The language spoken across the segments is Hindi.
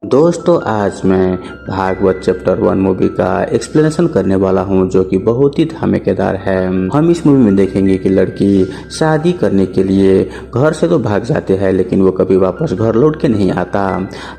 दोस्तों आज मैं भागवत चैप्टर 1 मूवी का एक्सप्लेनेशन करने वाला हूं जो कि बहुत ही धमाकेदार है। हम इस मूवी में देखेंगे कि लड़की शादी करने के लिए घर से तो भाग जाते हैं लेकिन वो कभी वापस घर लौट के नहीं आता।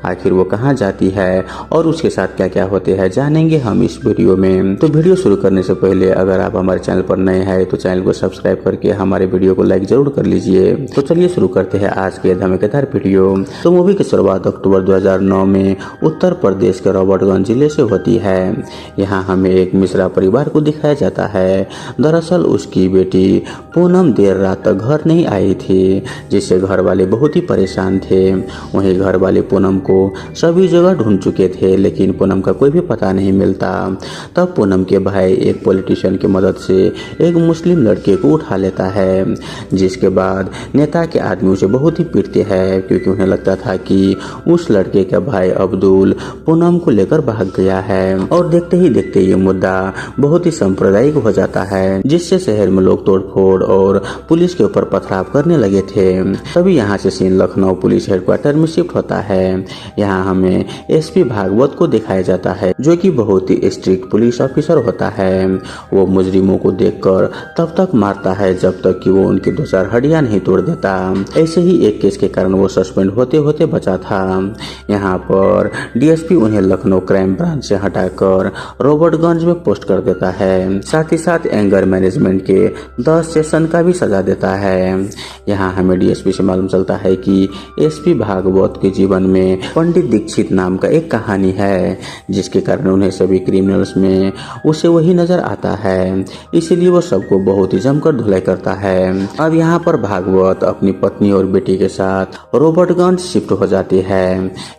आखिर वो कहां जाती है और उसके साथ क्या क्या होते हैं जानेंगे हम इस वीडियो में। तो वीडियो शुरू करने से पहले अगर आप हमारे चैनल पर नए हैं तो चैनल को सब्सक्राइब करके हमारे वीडियो को लाइक जरूर कर लीजिए। तो चलिए शुरू करते हैं आज के धमाकेदार वीडियो। तो मूवी की शुरुआत अक्टूबर 2009 में उत्तर प्रदेश के रॉबर्टगंज जिले से होती है। यहाँ हमें एक मिश्रा परिवार को दिखाया जाता है। दरअसल उसकी बेटी पूनम देर रात तक घर नहीं आई थी जिससे घर वाले बहुत ही परेशान थे। वहीं घर वाले पूनम को सभी जगह ढूंढ चुके थे लेकिन पूनम का कोई भी पता नहीं मिलता। तब पूनम के भाई एक पॉलिटिशियन की मदद से एक मुस्लिम लड़के को उठा लेता है जिसके बाद नेता के आदमी उसे बहुत ही पीटते हैं क्योंकि उन्हें लगता था कि उस लड़के का भाई अब्दुल पूनम को लेकर भाग गया है। और देखते ही देखते ये मुद्दा बहुत ही सांप्रदायिक हो जाता है जिससे शहर में लोग तोड़फोड़ और पुलिस के ऊपर पथराव करने लगे थे। तभी यहाँ से सीन लखनऊ पुलिस हेडक्वार्टर में शिफ्ट होता है। यहाँ हमें एसपी भागवत को दिखाया जाता है जो कि बहुत ही स्ट्रिक्ट पुलिस ऑफिसर होता है। वो मुजरिमों को देखकर तब तक मारता है जब तक कि वो उनकी दो चार हड्डियां नहीं तोड़ देता। ऐसे ही एक केस के कारण वो सस्पेंड होते होते बचा था। यहाँ पर डीएसपी उन्हें लखनऊ क्राइम ब्रांच से हटाकर रॉबर्टगंज में पोस्ट कर देता है। साथ ही साथ एंगर मैनेजमेंट के 10 सेशन का भी सजा देता है। यहाँ हमें डीएसपी से मालूम चलता है कि एसपी भागवत के जीवन में पंडित दीक्षित नाम का एक कहानी है जिसके कारण उन्हें सभी क्रिमिनल्स में उसे वही नजर आता है। इसीलिए वो सबको बहुत ही जमकर धुलाई करता है। अब यहाँ पर भागवत अपनी पत्नी और बेटी के साथ रॉबर्टगंज शिफ्ट हो जाती है।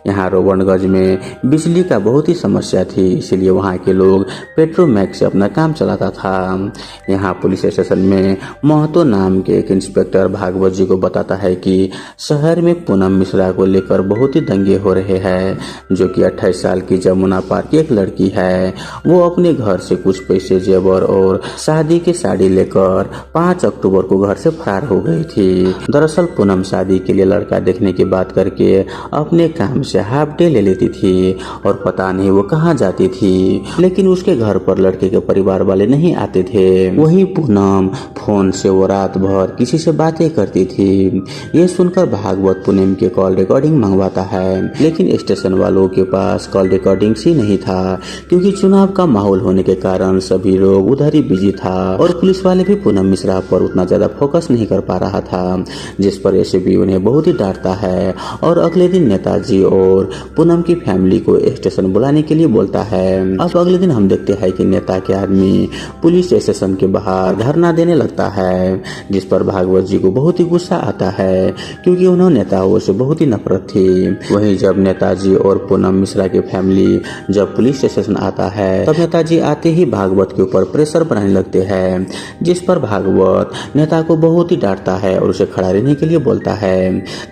यहाँ रॉबर्टगंज में बिजली का बहुत ही समस्या थी इसलिए वहाँ के लोग पेट्रोमैक्स से अपना काम चलाता था। यहाँ पुलिस स्टेशन में महतो नाम के एक इंस्पेक्टर भागवत जी को बताता है कि शहर में पूनम मिश्रा को लेकर बहुत ही दंगे हो रहे हैं जो कि 28 साल की जमुना पार की एक लड़की है। वो अपने घर से कुछ पैसे जेवर और शादी की साड़ी लेकर 5 अक्टूबर को घर से फरार हो गई थी। दरअसल पूनम शादी के लिए लड़का देखने की बात करके अपने काम से हाफ डे ले लेती थी और पता नहीं वो कहाँ जाती थी लेकिन उसके घर पर लड़के के परिवार वाले नहीं आते थे। वही पूनम फोन से वो रात भर किसी से बातें करती थी। ये सुनकर भागवत पूनम के कॉल रिकॉर्डिंग मंगवाता है लेकिन स्टेशन वालों के पास कॉल रिकॉर्डिंग ही नहीं था क्योंकि चुनाव का माहौल होने के कारण सभी लोग उधर ही बिजी था और पुलिस वाले भी पूनम मिश्रा पर उतना ज्यादा फोकस नहीं कर पा रहा था जिस पर एसपी उन्हें बहुत ही डांटता है और अगले दिन नेताजी और पूनम की फैमिली को स्टेशन बुलाने के लिए बोलता है। अब अगले दिन हम देखते हैं कि नेता के आदमी पुलिस स्टेशन के बाहर धरना देने लगता है जिस पर भागवत जी को बहुत ही गुस्सा आता है क्योंकि उन्होंने नेताओं से बहुत ही नफरत थी। वहीं जब नेताजी और पूनम मिश्रा की फैमिली जब पुलिस स्टेशन आता है तब नेताजी आते ही भागवत के ऊपर प्रेशर बनाने लगते हैं जिस पर भागवत नेता को बहुत ही डांटता है और उसे खड़ा रहने के लिए बोलता है।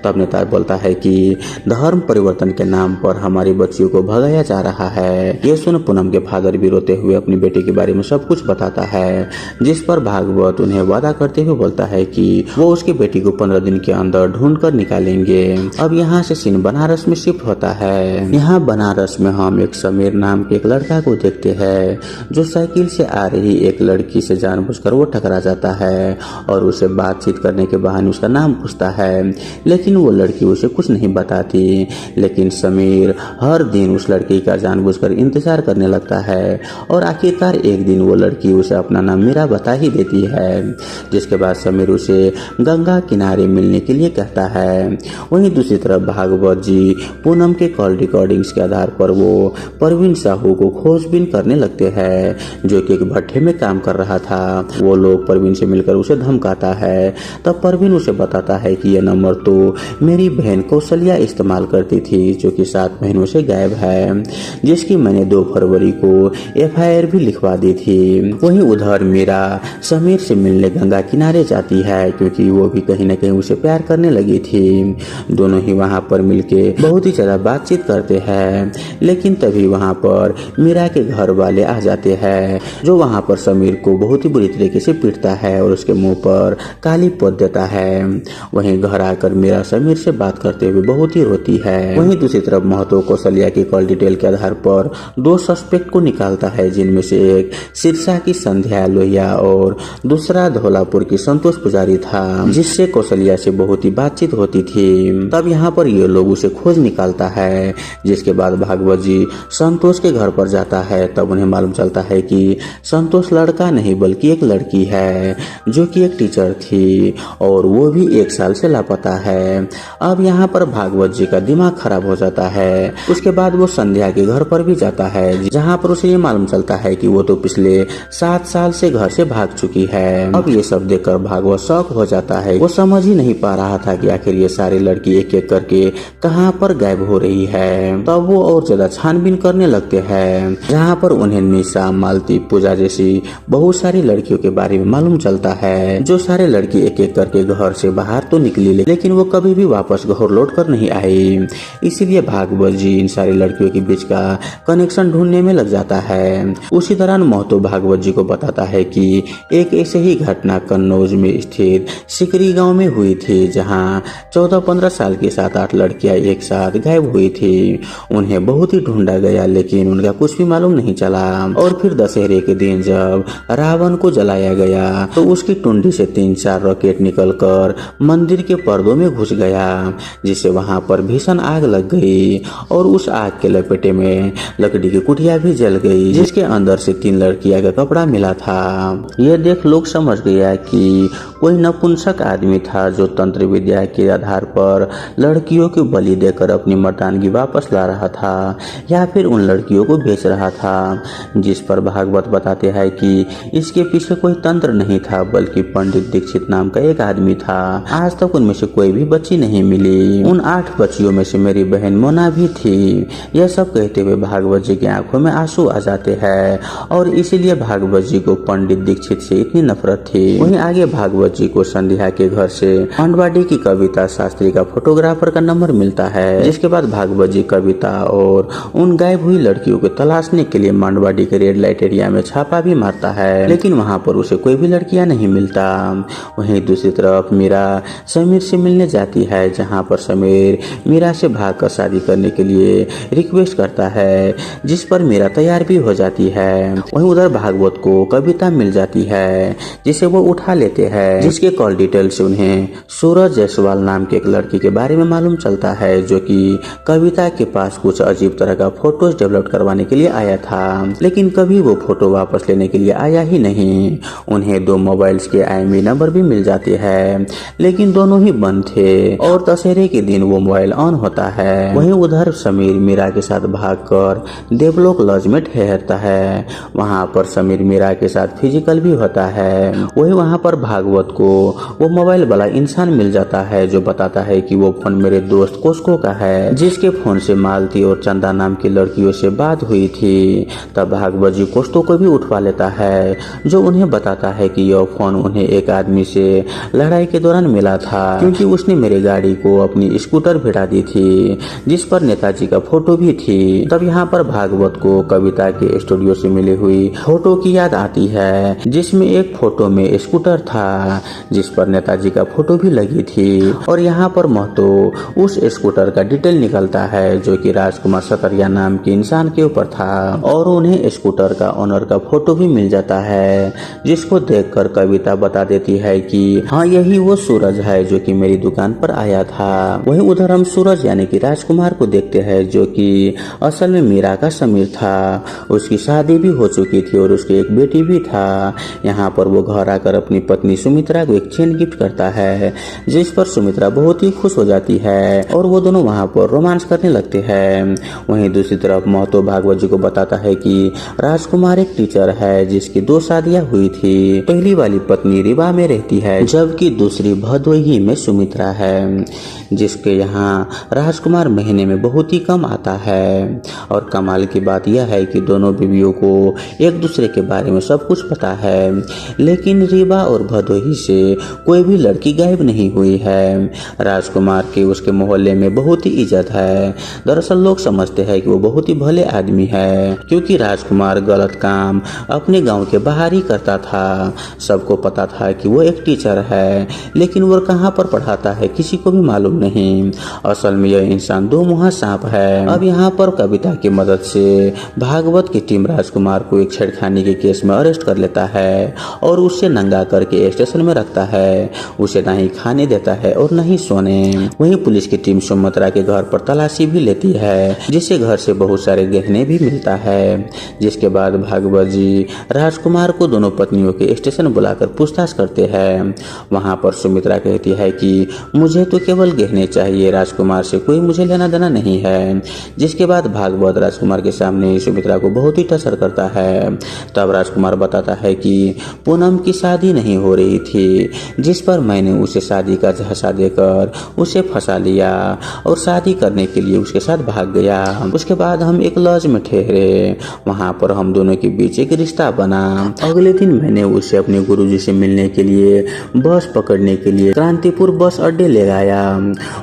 तब नेता बोलता है कि धर्म परिवर्तन के नाम पर हमारी बच्चियों को भगाया जा रहा है। ये सुन पूनम के फादर भी रोते हुए अपनी बेटी के बारे में सब कुछ बताता है जिस पर भागवत उन्हें वादा करते हुए बोलता है कि वो उसकी बेटी को 15 दिन के अंदर ढूंढ कर निकालेंगे। अब यहाँ से सीन बनारस में शिफ्ट होता है। यहाँ बनारस में हम एक समीर नाम के एक लड़का को देखते हैं जो साइकिल से आ रही एक लड़की से जानबूझकर वो टकरा जाता है और उसे बातचीत करने के बहाने उसका नाम पूछता है लेकिन वो लड़की उसे कुछ नहीं बताती। लेकिन समीर हर दिन उस लड़की का जानबूझकर इंतजार करने लगता है और आखिरकार एक दिन वो लड़की उसे अपना नाम मीरा बता ही देती है जिसके बाद समीर उसे गंगा किनारे मिलने के लिए कहता है। वहीं दूसरी तरफ भागवत जी पूनम के कॉल रिकॉर्डिंग्स के आधार पर वो परवीन साहू को खोजबीन करने लगते हैं जो कि एक भट्ठे में काम कर रहा था। वो लोग परवीन से मिलकर उसे धमकाता है। तब परवीन उसे बताता है कि यह नंबर तो मेरी बहन कौशल्या इस्तेमाल करती थी जो कि 7 महीनों से गायब है जिसकी मैंने 2 फरवरी को एफआईआर भी लिखवा दी थी। वहीं उधर मीरा समीर से मिलने गंगा किनारे जाती है क्योंकि वो भी कहीं न कहीं उसे प्यार करने लगी थी। दोनों ही वहां पर मिलके बहुत ही ज्यादा बातचीत करते हैं लेकिन तभी वहां पर मीरा के घर वाले आ जाते हैं जो वहां पर समीर को बहुत ही बुरी तरीके से पीटता है और उसके मुंह पर काली पोत देता है। वहीं घर आकर मीरा समीर से बात करते हुए बहुत ही रोती है। वहीं दूसरी तरफ महतो कौशल्या की कॉल डिटेल के आधार पर 2 सस्पेक्ट को निकालता है, जिनमें से एक सिरसा की संध्या लोहिया और दूसरा धौलापुर की संतोष पुजारी था, जिससे कौशल्या से बहुत ही बातचीत होती थी। तब यहाँ पर ये लोग उसे खोज निकालता है, जिसके बाद भागवत जी संतोष के घर पर जाता है। तब उन्हें मालूम चलता है कि संतोष लड़का नहीं बल्कि एक लड़की है, जो कि एक टीचर थी और वो भी 1 साल से लापता है। अब यहाँ पर भागवत जी का दिमाग खराब हो जाता है। उसके बाद वो संध्या के घर पर भी जाता है, जहाँ पर उसे ये मालूम चलता है कि वो तो पिछले 7 साल से घर से भाग चुकी है। अब ये सब देखकर भागवत शॉक हो जाता है। वो समझ ही नहीं पा रहा था कि आखिर ये सारी लड़की एक एक करके कहाँ पर गायब हो रही है। तब वो और ज्यादा छानबीन करने लगते हैं, जहाँ पर उन्हें निशा, मालती, पूजा जैसी बहुत सारी लड़कियों के बारे में मालूम चलता है, जो सारे लड़की एक एक करके घर से बाहर तो निकली, लेकिन वो कभी भी वापस घर लौट कर नहीं आई। इसीलिए भागवत जी इन सारी लड़कियों के बीच का कनेक्शन ढूंढने में लग जाता है। उसी दौरान महतो भागवत जी को बताता है कि एक ऐसे ही घटना कन्नौज में स्थित सिकरी गांव में हुई थी, जहां 14-15 साल की 7-8 लड़कियां एक साथ गायब हुई थी। उन्हें बहुत ही ढूंढा गया, लेकिन उनका कुछ भी मालूम नहीं चला। और फिर दशहरे के दिन जब रावण को जलाया गया, तो उसकी टुंडी से 3-4 रॉकेट निकलकर मंदिर के पर्दों में घुस गया, जिससे वहां पर भीषण आग लग गई और उस आग के लपेटे में लकड़ी की कुटिया भी जल गई, जिसके अंदर से 3 लड़कियां का कपड़ा मिला था। यह देख लोग समझ गया कि कोई नपुंसक आदमी था, जो तंत्र विद्या के आधार पर लड़कियों की बलि देकर अपनी मर्दानगी वापस ला रहा था, या फिर उन लड़कियों को बेच रहा था। जिस पर भागवत बताते हैं कि इसके पीछे कोई तंत्र नहीं था, बल्कि पंडित दीक्षित नाम का एक आदमी था। आज तक उनमें से कोई भी बच्ची नहीं मिली। उन 8 बच्चियों में से मेरी बहन मोना भी थी। यह सब कहते हुए भागवत जी की आंखों में आंसू आ जाते हैं, और इसीलिए भागवत जी को पंडित दीक्षित से इतनी नफरत थी। वहीं आगे भागवत जी को संध्या के घर से मंडवाडी की कविता शास्त्री का फोटोग्राफर का नंबर मिलता है, जिसके बाद भागवत जी कविता और उन गायब हुई लड़कियों को तलाशने के लिए मंडवाडी के रेड लाइट एरिया में छापा भी मारता है, लेकिन वहाँ पर उसे कोई भी लड़कियां नहीं मिलता। वहीं दूसरी तरफ मीरा समीर से मिलने जाती है, जहाँ पर समीर मीरा से भागकर शादी करने के लिए रिक्वेस्ट करता है, जिस पर मीरा तैयार भी हो जाती है। वहीं उधर भागवत को कविता मिल जाती है, जिसे वो उठा लेते हैं, जिसके कॉल डिटेल से उन्हें सूरज जायसवाल नाम के एक लड़की के बारे में मालूम चलता है, जो कि कविता के पास कुछ अजीब तरह का फोटोज डेवलप करवाने के लिए आया था, लेकिन कभी वो फोटो वापस लेने के लिए आया ही नहीं। उन्हें 2 मोबाइल्स के IMEI नंबर भी मिल जाते हैं, लेकिन दोनों ही बंद थे, और दशहरे के दिन वो मोबाइल ऑन होता है। वहीं उधर समीर मीरा के साथ भागकर देवलोक लॉज में ठहरता है। वहां पर समीर मीरा के साथ फिजिकल भी होता है। वही वहां पर भागवत को वो मोबाइल वाला इंसान मिल जाता है, जो बताता है कि वो फोन मेरे दोस्त कोस्को का है, जिसके फोन से मालती और चंदा नाम की लड़कियों से बात हुई थी। तब भागवत जी कोस्को को भी उठवा लेता है, जो उन्हें बताता है कि यह फोन उन्हें एक आदमी से लड़ाई के दौरान मिला था, क्योंकि उसने मेरी गाड़ी को अपनी स्कूटर भिड़ा दी थी, जिस पर नेताजी का फोटो भी थी। तब यहाँ पर भागवत को कविता के स्टूडियो से मिली हुई फोटो की याद आती है, जिसमें एक फोटो में स्कूटर था, जिस पर नेताजी का फोटो भी लगी थी। और यहाँ पर महतो उस स्कूटर का डिटेल निकलता है, जो कि राजकुमार सतरिया नाम के इंसान के ऊपर था, और उन्हें स्कूटर का ओनर का फोटो भी मिल जाता है, जिसको देखकर कविता बता देती है कि हाँ, यही वो सूरज है जो कि मेरी दुकान पर आया था। वहीं उधर हम सूरज यानी कि राजकुमार को देखते हैं, जो कि असल में मीरा का समीर था। उसकी शादी भी हो चुकी थी और उसकी एक बेटी भी था। यहाँ पर वो घर आकर अपनी पत्नी सुमित्रा को एक चेन गिफ्ट करता है, जिस पर सुमित्रा बहुत ही खुश हो जाती है, और वो दोनों वहाँ पर रोमांस करने लगते हैं। वहीं दूसरी तरफ महतो भागवत जी को बताता है कि राजकुमार एक टीचर है, जिसकी 2 शादियां हुई थी। पहली वाली पत्नी रीवा में रहती है, जबकि दूसरी भदोही में सुमित्रा है, जिसके यहाँ राजकुमार महीने में बहुत ही कम आता है। और कमाल की बात यह है कि दोनों बीवियों को एक दूसरे के बारे में सब कुछ पता है, लेकिन रीवा और भदोही से कोई भी लड़की गायब नहीं हुई है। राजकुमार की उसके मोहल्ले में बहुत ही इज्जत है। दरअसल लोग समझते हैं कि वो बहुत ही भले आदमी है, क्योंकि राजकुमार गलत काम अपने गांव के बाहर ही करता था। सबको पता था कि वो एक टीचर है, लेकिन वो कहाँ पर पढ़ाता है किसी को भी मालूम नहीं। असल में यह इंसान दो मुहा सांप है। अब यहाँ पर कविता की मदद से भागवत की टीम राजकुमार को एक छेड़खानी के केस में अरेस्ट कर लेता है और उससे नंगा करके स्टेशन में रखता है। उसे न ही खाने देता है और न ही सोने। वहीं पुलिस की टीम सुमित्रा के घर पर तलाशी भी लेती है, जिससे घर से बहुत सारे गहने भी मिलता है। जिसके बाद भागवत जी राजकुमार को दोनों पत्नियों के स्टेशन बुलाकर पूछताछ करते हैं। वहां पर सुमित्रा कहती है कि मुझे तो केवल गहने चाहिए, राजकुमार से कोई मुझे लेना देना नहीं है। जिसके बाद भागवत राजकुमार के सामने सुमित्रा को बहुत ही टसर करता है। तब राजकुमार बताता है कि पूनम की शादी नहीं हो रही थी, जिस पर मैंने उसे शादी का झांसा देकर उसे फंसा लिया और शादी करने के लिए उसके साथ भाग गया। उसके बाद हम एक लॉज में ठहरे, वहां पर हम दोनों के बीच एक रिश्ता बना। अगले दिन मैंने उसे अपने गुरुजी से मिलने के लिए बस पकड़ने के लिए क्रांतिपुर बस अड्डे ले आया।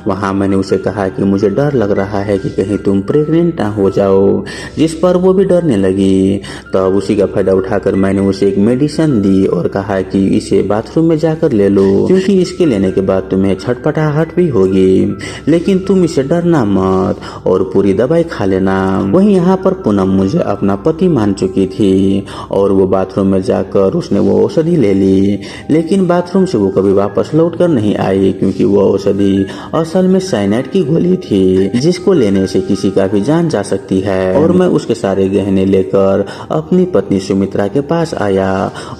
वहां मैंने उसे कहा कि मुझे डर लग रहा है कि कहीं तुम प्रेग्नेंट ना हो जाओ, जिस पर वो भी डरने लगी। तब उसी का फायदा उठाकर मैंने उसे एक मेडिसिन दी और कहा कि इसे बाथरूम में जाकर ले लो, क्योंकि इसके लेने के बाद तुम्हें छटपटाहट भी होगी, लेकिन तुम इसे डरना मत और पूरी दवाई खा लेना। वहीं यहाँ पर पूनम मुझे अपना पति मान चुकी थी और वो बाथरूम में जाकर उसने वो औषधि ले ली, लेकिन बाथरूम से वो कभी वापस लौट कर नहीं आई, क्योंकि वो औषधि असल में साइनाइड की गोली थी, जिसको लेने से किसी का भी जान जा सकती है। और मैं उसके सारे गहने लेकर अपनी पत्नी सुमित्रा के पास आया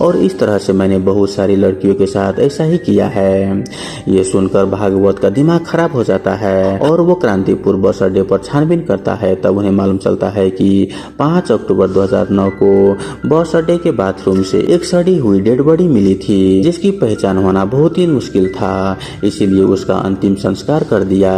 और इस तरह से मैंने बहुत सारी लड़कियों के साथ ऐसा ही किया है। ये सुनकर भागवत का दिमाग खराब हो जाता है और वो क्रांतिपुर बस अड्डे पर छानबीन करता है। तब उन्हें मालूम चलता है कि 5 अक्टूबर 2009 को बस अड्डे के बाथरूम से एक सड़ी हुई डेड बॉडी मिली थी, जिसकी पहचान होना बहुत ही मुश्किल था, इसीलिए उसका अंतिम संस्कार कर दिया।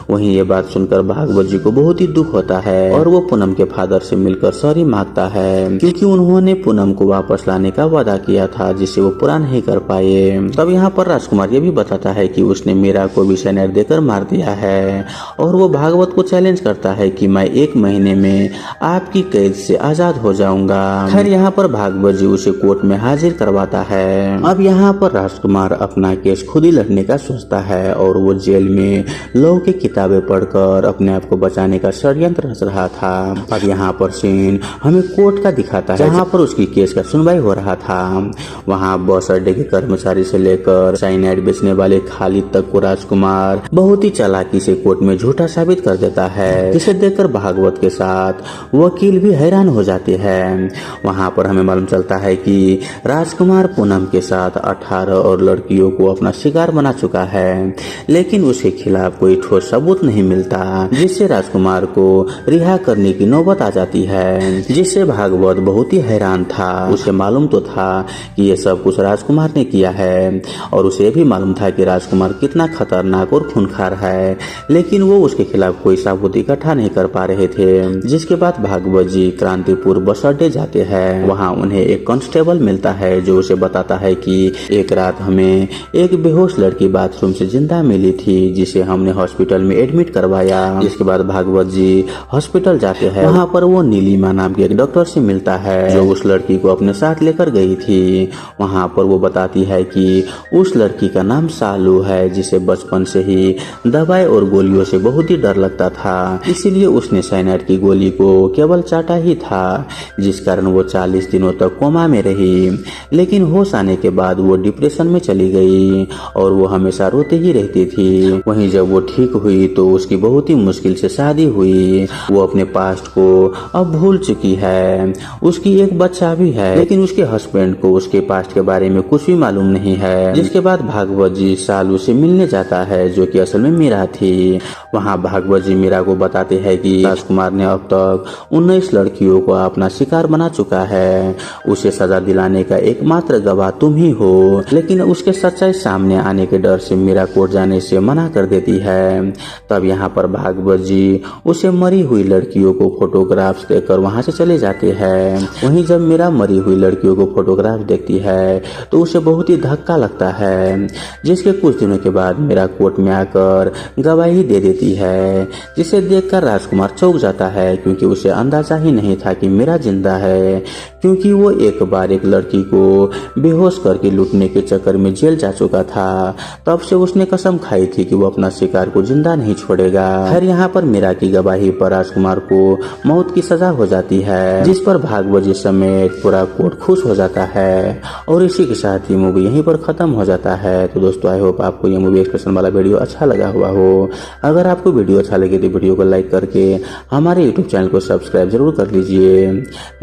वहीं ये बात सुनकर भागवत जी को बहुत ही दुख होता है और वो पूनम के फादर से मिलकर सॉरी मांगता है, क्योंकि उन्होंने पूनम को वापस लाने का वादा किया था, जिसे वो पूरा नहीं कर पाए। तब यहाँ पर राजकुमार ये भी बताता है कि उसने मीरा को भी साइनाइड देकर मार दिया है और वो भागवत को चैलेंज करता है कि मैं 1 महीने में आपकी कैद से आजाद हो जाऊंगा। खैर यहाँ पर भागवत जी उसे कोर्ट में हाजिर करवाता है। अब यहाँ पर राजकुमार अपना केस खुद ही लड़ने का सोचता है और वो जेल में लॉ की किताबें पढ़कर अपने आप को बचाने का षड्यंत्र रच रहा था। अब यहाँ पर सीन हमें कोर्ट का दिखाता है, जहाँ पर उसकी केस का सुनवाई हो रहा था। वहाँ बस अड्डे के कर्मचारी से लेकर साइनाइड बेचने वाले खालिद तक को राजकुमार बहुत ही चालाकी से कोर्ट में झूठा साबित कर देता है, जिसे देखकर भागवत के साथ वकील भी हैरान हो जाते हैं। वहाँ पर हमें मालूम चलता है कि राजकुमार पूनम के साथ 18 और लड़कियों को अपना शिकार बना चुका है, लेकिन उसके खिलाफ कोई ठोस सबूत नहीं मिलता, जिससे राजकुमार को रिहा करने की नौबत आ जाती है, जिससे भागवत बहुत ही हैरान था। उसे मालूम तो था कि ये सब कुछ राजकुमार ने किया है और उसे भी मालूम था कि राजकुमार कितना खतरनाक और खूंखार है, लेकिन वो उसके खिलाफ कोई सबूत इकट्ठा नहीं कर पा रहे थे। जिसके बाद भागवत जी क्रांतिपुर बस अड्डे जाते हैं। वहाँ उन्हें एक कांस्टेबल मिलता है जो उसे बताता है कि एक रात हमें एक बेहोश लड़की बाथरूम से जिंदा मिली थी, जिसे हमने हॉस्पिटल में एडमिट करवाया। जिसके बाद भागवत जी हॉस्पिटल जाते हैं। वहाँ पर वो नीलिमा नाम के एक डॉक्टर से मिलता है जो उस लड़की को अपने साथ लेकर गई थी। वहाँ पर वो बताती है कि उस लड़की का नाम सालू है, जिसे बचपन से ही दवाई और गोलियों से बहुत ही डर लगता था, इसीलिए उसने साइनाइड की गोली को केवल चाटा ही था, जिस कारण वो 40 दिनों तक कोमा में रही। लेकिन होश आने के बाद वो डिप्रेशन में चली गई और वो हमेशा रोते ही रहती थी। वहीं जब वो ठीक हुई तो उसकी बहुत ही मुश्किल से शादी हुई। वो अपने पास्ट को अब भूल चुकी है। उसकी एक बच्चा भी है, लेकिन उसके हस्बैंड को उसके पास्ट के बारे में कुछ भी मालूम नहीं है। जिसके बाद भागवत जी सालू से मिलने जाता है, जो कि असल में मीरा थी। वहाँ भागवत जी मीरा को बताते हैं कि राजकुमार ने अब तक 19 लड़कियों को अपना शिकार बना चुका है। उसे सजा दिलाने का एकमात्र गवाह तुम ही हो, लेकिन उसके सच्चाई सामने आने के डर से मीरा कोर्ट जाने से मना कर देती है। तब यहाँ पर भागवत जी उसे मरी हुई लड़कियों को फोटोग्राफ्स देकर वहाँ से चले जाते हैं। वहीं जब मीरा मरी हुई लड़कियों को फोटोग्राफ देखती है तो उसे बहुत ही धक्का लगता है, जिसके कुछ दिनों के बाद मीरा कोर्ट में आकर गवाही दे देती है, जिसे देखकर राजकुमार चौंक जाता है, क्योंकि उसे अंदाजा ही नहीं था कि मीरा जिंदा है, क्योंकि वो एक बार एक लड़की को बेहोश करके लूटने के चक्कर में जेल जा चुका था। तब से उसने कसम खाई थी कि वो अपना शिकार को जिंदा नहीं छोड़ेगा। जाएगा। खैर यहाँ पर मीरा की गवाही पर राजकुमार को मौत की सजा हो जाती है, जिस पर भागवत समेत पूरा कोर्ट खुश हो जाता है। और इसी के साथ ही मूवी यहीं पर खत्म हो जाता है। तो दोस्तों आई होप आपको ये मूवी एक्सप्रेशन वाला वीडियो अच्छा लगा हुआ हो। अगर आपको वीडियो अच्छा लगे तो वीडियो को लाइक करके हमारे यूट्यूब चैनल को सब्सक्राइब जरूर कर लीजिए।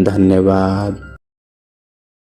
धन्यवाद।